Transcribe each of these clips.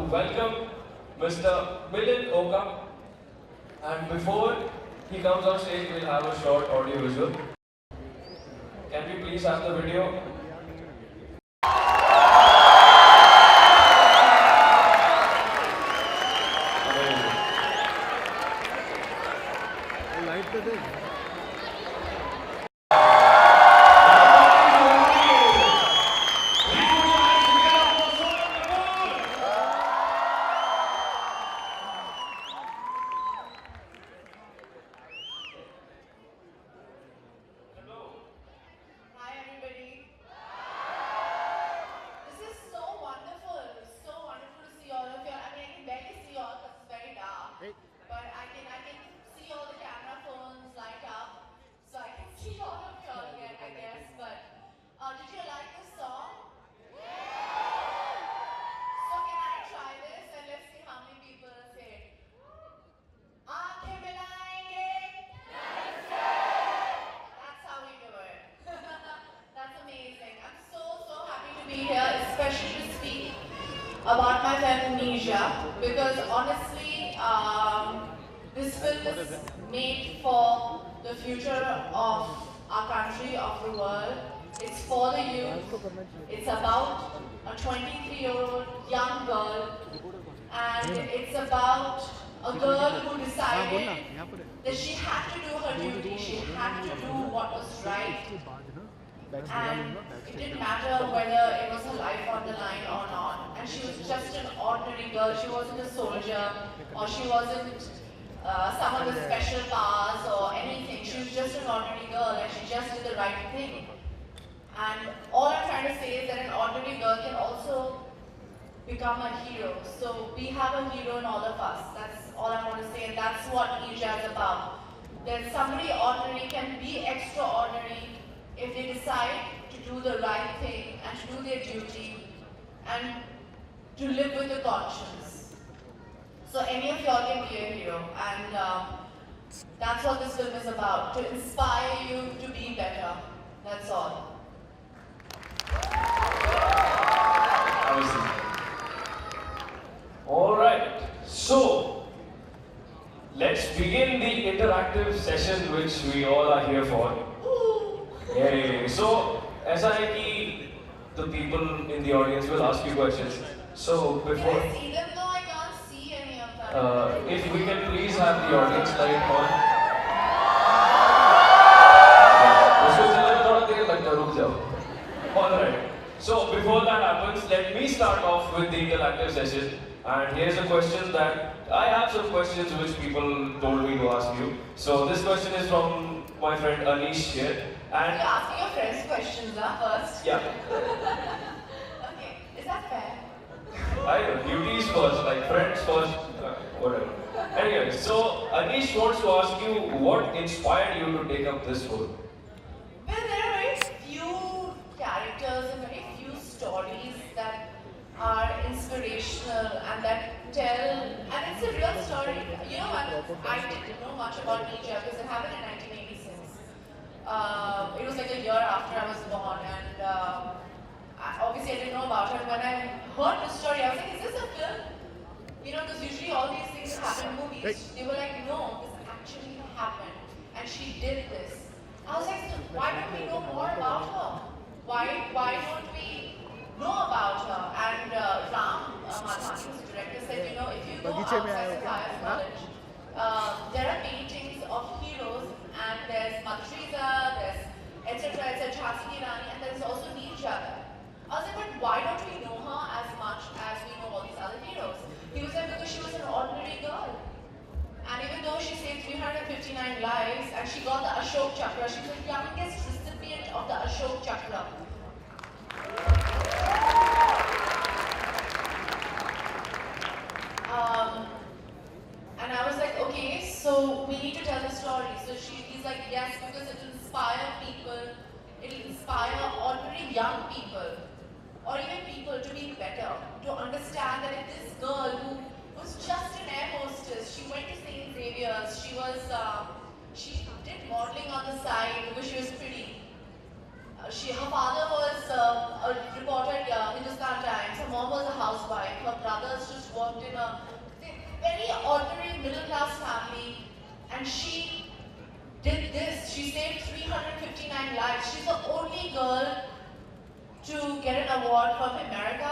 welcome Mr. Milind Oka. And before he comes on stage, we'll have a short audio visual. Can we please have the video? Hi everybody. This is so wonderful. So wonderful to see all of you. I mean, I can barely see you all because it's very dark. But I can see all the camera phones light up, so I can see all of you all again, I guess. But did you like this song? So can I try this and let's see how many people say it. Aankhein milayenge. That's how we do it. That's amazing. I'm so happy to be here, especially to speak about my film Amnesia, because honestly, this film is made for the future of our country, of the world. It's for the youth. It's about a 23-year-old young girl, and it's about a girl who decided that she had to do her duty, she had to do what was right, and it didn't matter whether it was her life on the line or not. And she was just an ordinary girl. She wasn't a soldier, or she wasn't someone with special powers or anything. She was just an ordinary girl, and she just did the right thing. And all I'm trying to say is that an ordinary girl can also become a hero. So we have a hero in all of us. That's all I want to say, and that's what Amnesia is about. That somebody ordinary can be extraordinary if they decide to do the right thing and to do their duty and to live with a conscience. So any of y'all can be a hero, and that's what this film is about, to inspire you to be better. That's all. Alright, so let's begin the interactive session which we all are here for. Yay. So, ऐसा है कि the people in the audience will ask you questions. So before, Can I see them though? I can't see any of them. if we can please have the audience light on. उसको चलने में थोड़ा देर लगता है, रुक जाओ. Alright. So before that happens, let me start off with the interactive session. And here's a question that I have some questions which people told me to ask you. So this question is from my friend Anish here. And You're asking your friends questions, first? yeah, Okay, is that fair? I know, duties first, like friends first, whatever. Anyway, so Anish wants to ask you what inspired you to take up this role? Well, there are very few characters and very few stories that are inspirational and that tell, and it's a real story. You know what? I didn't know much about Amnesia because it happened in 1986. It was like a year after I was born, and obviously I didn't know about it. When I heard the story, I was like, is this a film? You know, because usually all these things happen in movies. They were like, no, this actually happened, and she did this. I was like, so why don't we know more about her? Why don't we know about her? And Ram Madhani, who's the director, said, you know, if you go outside the Kayas College, there are paintings of heroes, and there's Mother Teresa, there's etc. Jhansi Ki Rani, and there's also Neer Jadhav. I was like, but why don't we know her as much as we know all these other heroes? He was like, because she was an ordinary girl. And even though she saved 359 lives and she got the Ashok Chakra, she was the youngest recipient of the Ashok Chakra. And I was like, okay, so we need to tell the story. So he's like, yes, because it will inspire people, it will inspire ordinary young people, or even people to be better, to understand that if this girl who was just an air hostess, she went to St. Xavier's, she did modeling on the side because she was pretty. Her father was a reporter at Hindustan Times, her mom was a housewife, her brothers just worked and she did this. She saved 359 lives. She's the only girl to get an award from America,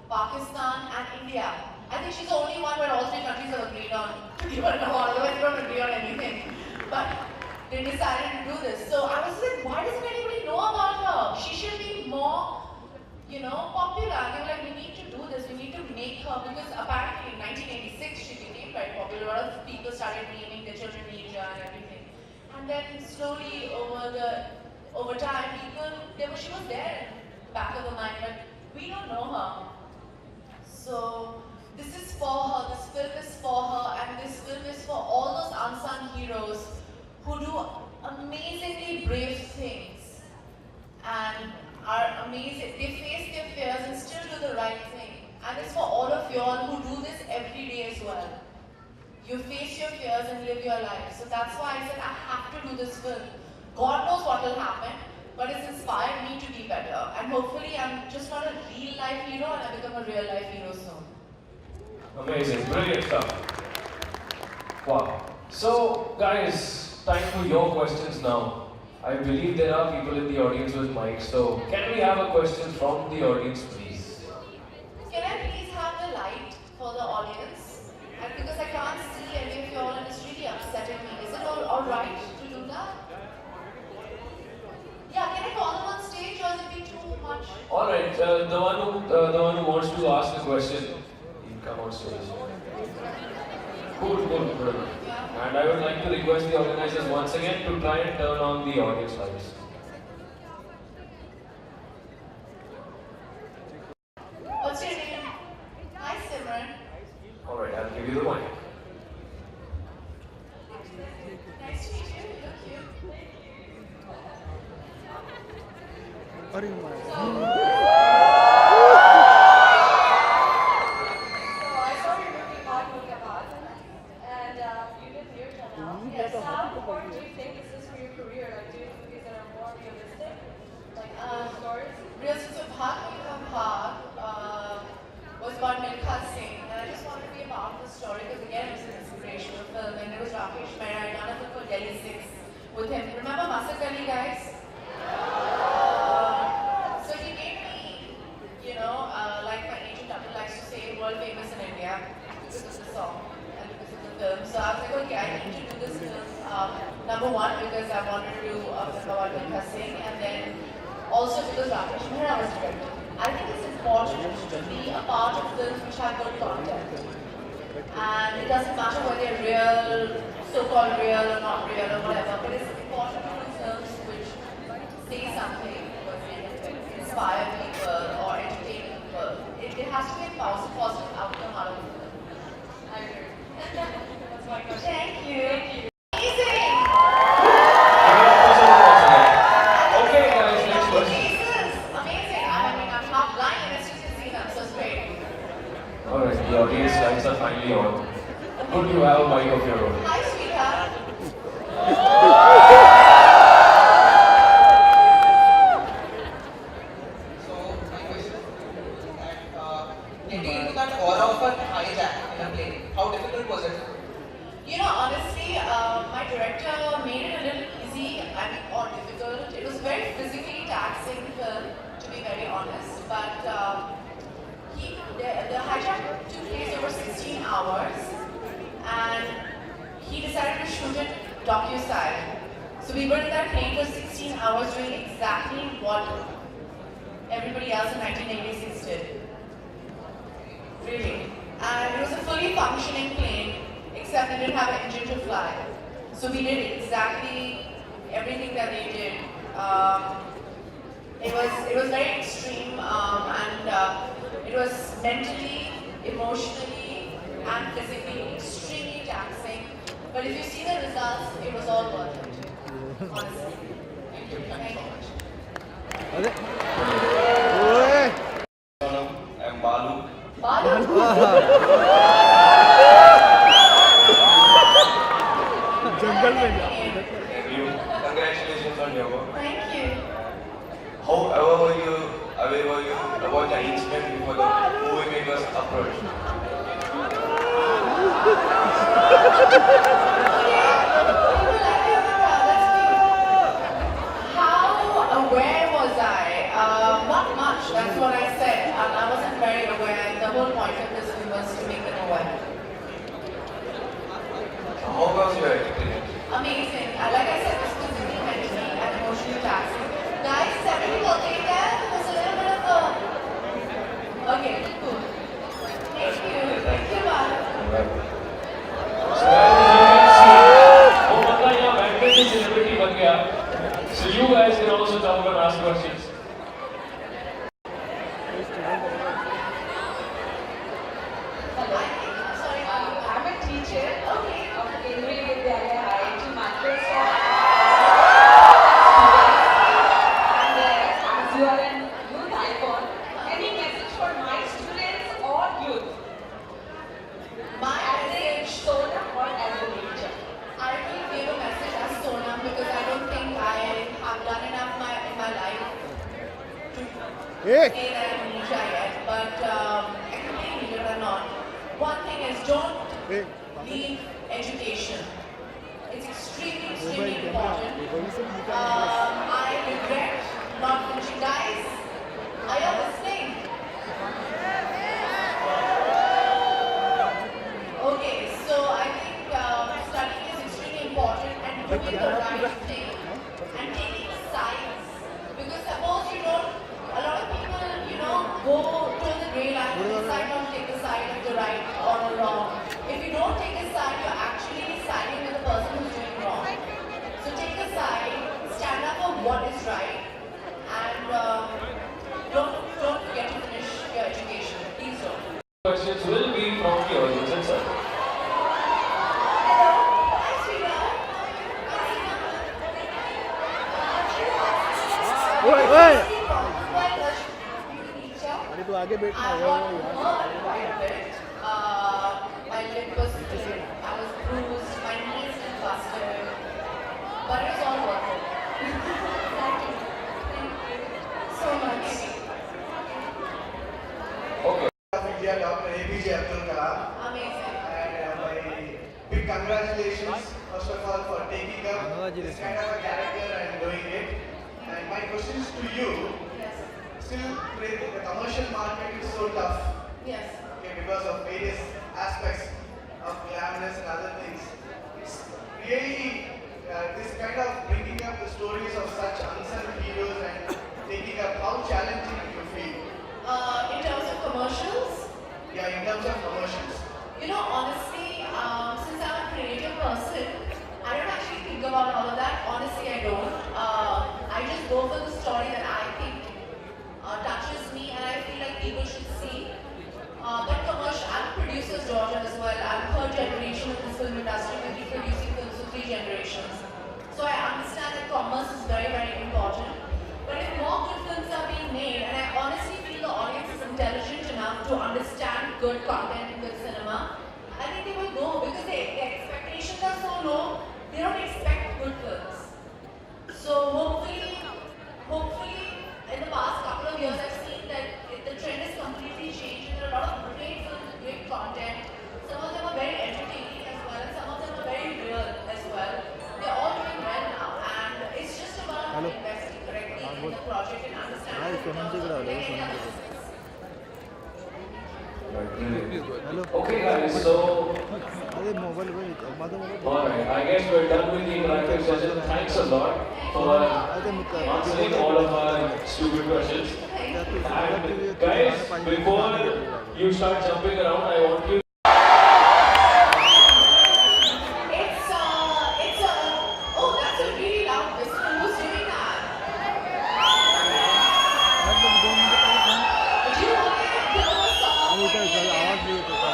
Pakistan, and India. I think she's the only one where all three countries have agreed on to give her an award, otherwise they don't agree on anything. But they decided to do this. So I was like, why doesn't anybody know about her? She should be more, popular. They were like, we need to do this, we need to make her, because apparently in 1986 she became very popular. A lot of people started naming their children Nisha and everything. And then slowly over time, she was there in the back of the mind, but we don't know her. So this is for her, this film is for her, and this film is for all those unsung heroes who do amazingly brave things and are amazing. They face their fears and still do the right thing. And it's for all of you all who do this every day as well. You face your fears and live your life. So that's why I said I have to do this film. God knows what will happen, but it's inspired me to be better. And hopefully I'm just not a real life hero and I become a real life hero soon. Amazing, brilliant stuff. Wow. So, guys, time for your questions now. I believe there are people in the audience with mics, so can we have a question from the audience, please? Can I please have the light for the audience? And because I can't see any of you all and it's really upsetting me. Is it all right to do that? Yeah, can I call them on stage or is it be too much? Alright, the one who wants to ask the question, you come on stage. Cool. Yeah. And I would like to request the organizers once again to try and turn on the audience lights. What's your name? Hi, Simran. Alright, I'll give you the mic. Nice to meet you. You look cute. So I saw your movie Baat Milka Baat, and you did Neerja now. Yes. How important do you think this is for your career? Like, do movies that are more realistic, like stories? Real so Bhaag Milkha Bhaag was about Milkha Singh, and I just wanted to be a part of the story because again it was an inspirational film, and it was Rakesh Mehra. I done a film called Delhi 6 with him. Remember Masuk Ali, guys? So he made me, like my agent Atul likes to say, world famous in India because of the song and because of the film. So I was like, okay, I need to do this film. Number one, because I wanted to do a film about Milkha Singh, and then also because Rakesh Mehra was directing. I think it's important to be a part of films which have good content. And it doesn't matter whether they're real, so-called real or not real or whatever, but it's important to do films which say something, inspire people or entertain people. It has to be a positive outcome out of the film. I agree. That's my question. Thank you. Thank you. Amazing! Okay, guys, next question. Jesus! Amazing! I'm half blind and I still can see them, so it's great. Alright, the audience lights are finally on. Could you have a mic of your own? Hi, sweetheart. So my question is that getting into that aura of a hijack in a plane, how difficult was it? Honestly, my director made it a little easy or difficult. It was very physically taxing film, to be very honest. But the hijack took place over 16 hours, and he decided to shoot it docu-style. So we were in that plane for 16 hours doing exactly what everybody else in 1986 did. Really. And it was a fully functioning plane, except it didn't have an engine to fly. So we did exactly everything that they did. It was very extreme, and it was mentally, emotionally, and physically extremely taxing. But if you see the results, it was all worth it. Honestly. Thank you. Thank you. I'm Balu. Thank You. Congratulations on your work. you. How aware were you about the incident before the movie makers approached? Okay. much. That's what I said. I wasn't very aware. The whole point of this film was to make them aware. How was your experience? Amazing. Like I said, this was really mentally and emotionally taxing. Guys, is everything okay there? There was a little bit of a... Okay, cool. Thank you. Thank you, Bharat. So as you can see, वो बंदा यहाँ बैठने से celebrity बन गया. So you guys can also come and ask questions. Sorry, I'm a teacher okay. of Kendriya Vidyalaya High to matters of and as you are an youth icon, any message for my students or youth My as a message, Sonam or as a teacher? I will give a message as Sonam because I don't think I have done enough in my life to say that I'm Nisha yet. But I can believe it or not. One thing is don't leave education. It's extremely important. I regret not finishing. Guys, are you listening? Okay, so I think studying is extremely important and doing the right thing and taking sides. Because suppose you don't, a lot of people, go to the grey line and decide not to take the side of the right or the wrong. If you don't take a side, you're actually siding with the person who's doing wrong. So take a side, stand up for what is right, and don't forget to finish your education. Please don't. Questions will be from the audience itself. Hello. Hi, sweetheart. अरे तू आगे बैठ ना I got hurt quite a bit. My lip was thin, I was bruised, my knees were busted. But it was all worth it. Thank you. Thank you so much. Okay. of India, Dr. APJ Abdul Kalam. Amazing. And my big congratulations, first of all, for taking up this kind of a character and doing it. And my questions to you, Yes. still the commercial market is so tough, Yes. okay, because of various aspects of glamorous and other things. It's really this kind of bringing up the stories of such unsung heroes and taking up how challenging you feel. In terms of commercials, Yeah, in terms of commercials. honestly, since I'm a creative person, I don't actually think about all of that. Honestly, I don't. I just go for the story that I think touches me and I feel like people should see. But commercial, I'm a producer's daughter as well. I'm third generation of this film industry. We've been producing films for 3 generations. So I understand that commerce is very, very important. But if more good films are being made, and I honestly feel the audience is intelligent enough to understand good content in good cinema, I think they will go because their expectations are so low, they don't expect good films. So hopefully, in the past couple of years, I've seen that the trend has completely changed. And there are a lot of great films with great content. Some of them are very entertaining as well, and some of them are very real as well. They're all doing well now, and it's just about investing correctly in the project and understanding the terms of like any other business. Okay, guys. So, अरे mobile में Madhav alright. I guess we're done with the interactive session. Thanks a lot for answering all of our stupid questions. And guys, before you start jumping around, I want you. Oh, that's a really loud whistle. Who's doing that? Do you want to hear a song? आवाज नहीं होता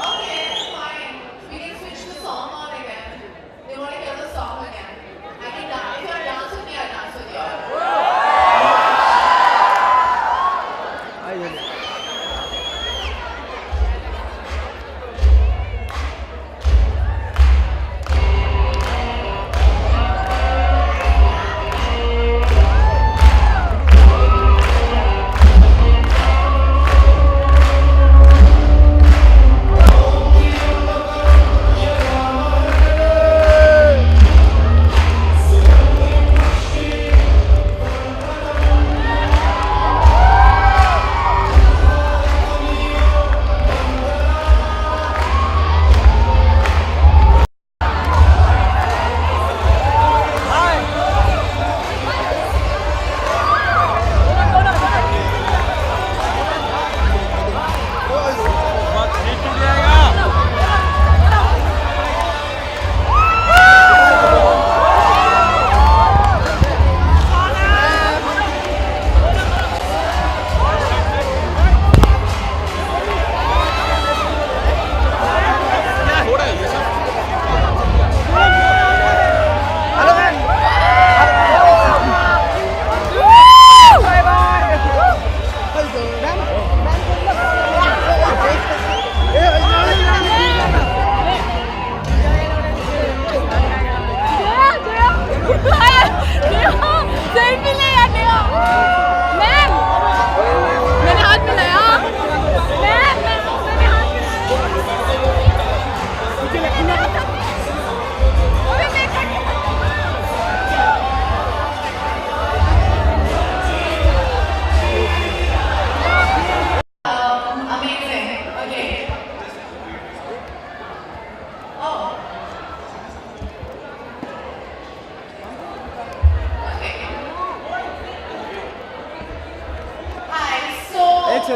Okay, fine. We can switch the song on again. They want to hear the song again. I can dance. If you want to dance with me, I'll dance with you. I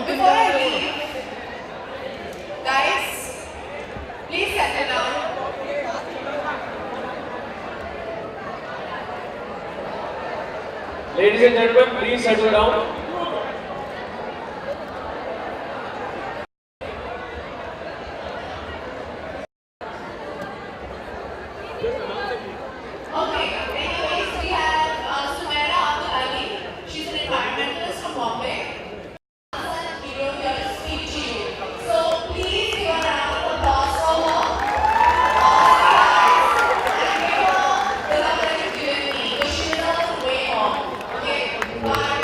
before I leave, guys, please settle down. Ladies and gentlemen, please settle down. Okay, anyways, we have Sumaira Abdul Ali. She's an environmentalist from Bombay. Hero here to speak to you. So please give a round of applause for her. And give her the love that you've given me, because she deserves way more. Okay, bye.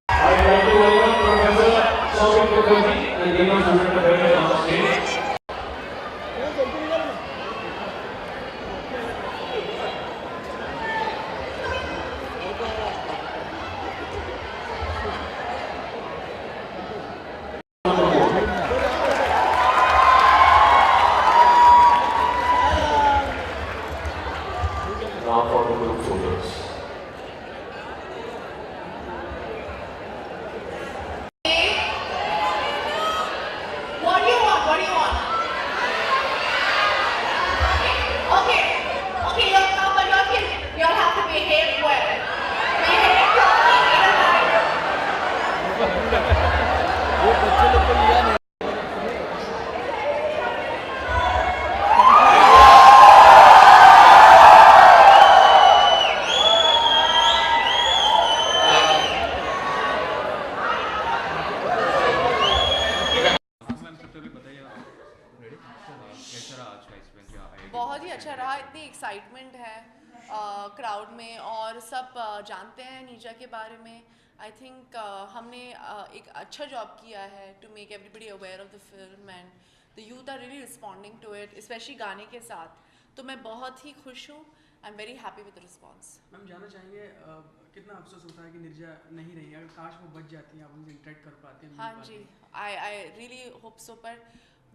I'd like to welcome Professor Soumya Mukherjee, the Dean of Student Affairs on stage. Now for the group photos. What do you want? What do you want? Okay, you'll come, but you'll have to behave well. Behave properly in a line. वो बच्चे लोग को लिया नहीं बहुत ही अच्छा रहा, इतनी एक्साइटमेंट है क्राउड में और सब जानते हैं नीजा के बारे में. आई थिंक हमने एक अच्छा जॉब किया है to make everybody aware of the film and the youth are really responding to it, especially गाने के साथ. तो मैं बहुत ही खुश हूँ. I am very happy with the response. Ma'am जानना चाहेंगे कितना अफसोस होता है कि निर्जा नहीं रही, अगर काश वो बच जाती हैं, आप उनसे इंटरेक्ट कर पाते हैं. हाँ जी, आई रियली होप सो, पर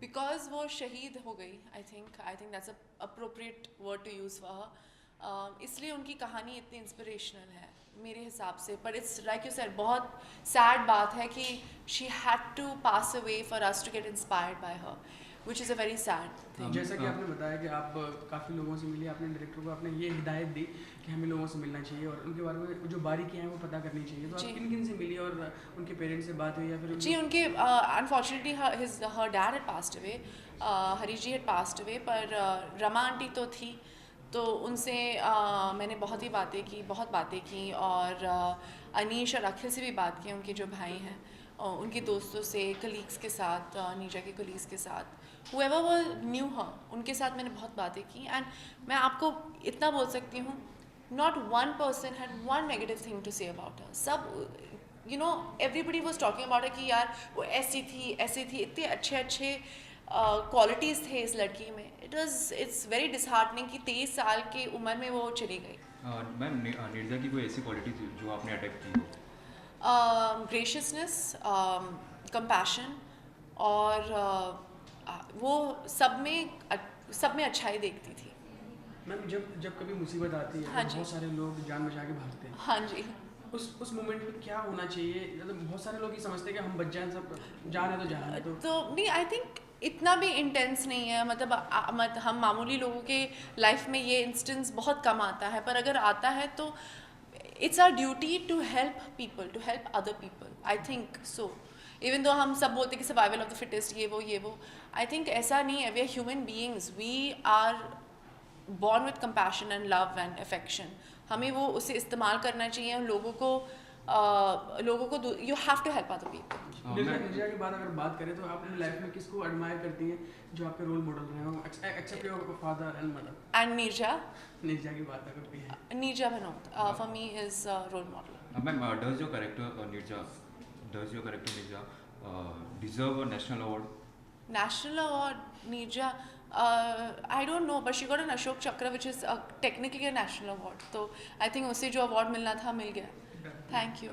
बिकॉज वो शहीद हो गई, I think that's appropriate word to use for her. इसलिए उनकी कहानी इतनी इंस्पिरेशनल है मेरे हिसाब से. पर इट्स लाइक यू सेड, बहुत सैड बात है कि she had to pass away for us to get inspired by her, which is a very sad thing. जैसा कि आपने बताया कि आप काफ़ी लोगों से मिली, आपने डायरेक्टर को आपने ये हिदायत दी कि हमें लोगों से मिलना चाहिए और उनके बारे में जो बारीकियाँ हैं वो पता करनी चाहिए. तो आप किन किन से मिली और उनके पेरेंट्स से बात हुई या फिर जी, उनके unfortunately her dad had passed away, Harish ji had passed away, पर रमा आंटी तो थी. तो उनसे मैंने बहुत बातें की और अनीश और अखिल से भी बात की, उनके जो भाई हैं, उनके दोस्तों से, कलीग्स के साथ, नीजा के कलीग्स के साथ, whoever was knew her, उनके साथ मैंने बहुत बातें की. एंड मैं आपको इतना बोल सकती हूँ, not one person had one negative thing to say about her. सब everybody was talking about her कि यार वो ऐसी थी, इतने अच्छे क्वालिटीज़ थे इस लड़की में. इट्स वेरी डिसहार्टनिंग कि 23 साल की उम्र में वो चली गई. मैम निर्जा की कोई ऐसी क्वालिटी थी जो आपने अडेप्ट की हो? ग्रेशियसनेस, कंपैशन और वो सब में अच्छाई देखती थी. मैम जब कभी मुसीबत आती है, हाँ तो बहुत सारे लोग जान बचा के भागते हैं. हाँ जी. उस मोमेंट में क्या होना चाहिए? मतलब बहुत सारे लोग ये समझते हैं कि हम बच जाएं, सब जान है तो जान है. तो नहीं, आई थिंक इतना भी इंटेंस नहीं है. मतलब हम मामूली लोगों के लाइफ में ये इंस्टेंस बहुत कम आता है, पर अगर आता है तो it's our duty to help people, to help other people. I think so. Even though हम सब बोलते हैं कि सर्वाइवल ऑफ द फिटेस्ट, ये वो, आई थिंक ऐसा नहीं है. We are human beings, we are born with compassion and love and affection. हमें वो उसे इस्तेमाल करना चाहिए. लोगों को you have to help other people. Neerja की बात करें तो आप अपनी लाइफ में किसको एडमायर करती हैं जो आपके रोल मॉडल रहे हो, except your father and mother? And Neerja की बात अगर भी है, Nija Bhanot for me is a role model. Ma'am, does your character Nirja deserve a national award? National award, Nija, I don't know, but she got an Ashok Chakra, which is technically a national award. So I think उसे जो award मिलना था मिल गया. Thank you.